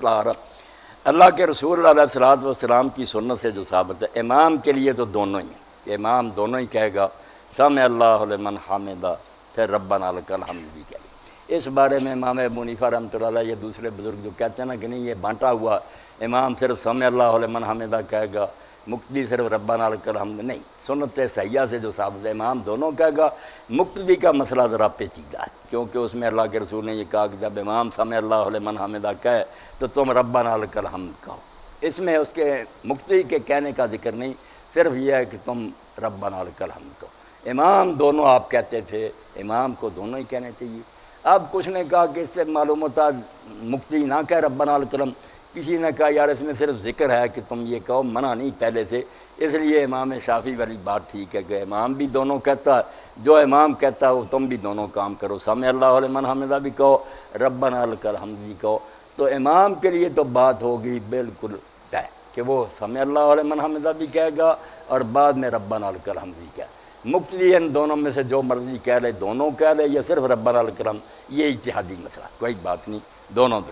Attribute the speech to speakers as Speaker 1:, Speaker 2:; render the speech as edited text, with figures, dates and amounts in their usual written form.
Speaker 1: اللہ کے رسول علیہ الصلوۃ والسلام کی سنت سے جو ثابت ہے، امام کے لیے تو دونوں ہی ہیں کہ امام دونوں ہی کہے گا، سمع اللہ لمن حمدہ، پھر ربنا لک الحمد بھی کہے گا۔ اس بارے میں امام ابو حنیفہ رحمۃ اللہ علیہ یا دوسرے بزرگ جو کہتے ہیں نا کہ نہیں یہ بانٹا ہوا، امام صرف سمع اللہ لمن حمدہ کہے گا، مقتدی صرف ربنا لک الحمد، نہیں، سنت صحیحہ سے جو ثابت ہے امام دونوں کہے گا۔ مقتدی کا مسئلہ ذرا پیچیدہ ہے کیونکہ اس میں اللہ کے رسول نے یہ کہا کہ جب امام سمع اللہ لمن حمدہ کہے تو تم ربنا لک الحمد کہو، اس میں اس کے مقتدی کے کہنے کا ذکر نہیں، صرف یہ ہے کہ تم ربنا لک الحمد کہو۔ امام دونوں آپ کہتے تھے، امام کو دونوں ہی کہنے چاہیے۔ اب کچھ نے کہا کہ اس سے معلوم ہوتا مقتدی نہ کہے ربنا لک الحمد، کسی نے کہا یار اس میں صرف ذکر ہے کہ تم یہ کہو، منع نہیں پہلے سے، اس لیے امام شافعی والی بات ٹھیک ہے کہ امام بھی دونوں کہتا ہے، جو امام کہتا ہے وہ تم بھی دونوں کام کرو، سمع اللہ لمن حمدہ بھی کہو، ربنا لک الحمد بھی کہو۔ تو امام کے لیے تو بات ہوگی بالکل طے کہ وہ سمع اللہ لمن حمدہ بھی کہے گا اور بعد میں ربنا لک الحمد بھی کہے گا۔ مقتدی ان دونوں میں سے جو مرضی کہہ لے، دونوں کہہ لے یا صرف ربنا لک الحمد، یہ اجتہادی مسئلہ، کوئی بات نہیں، دونوں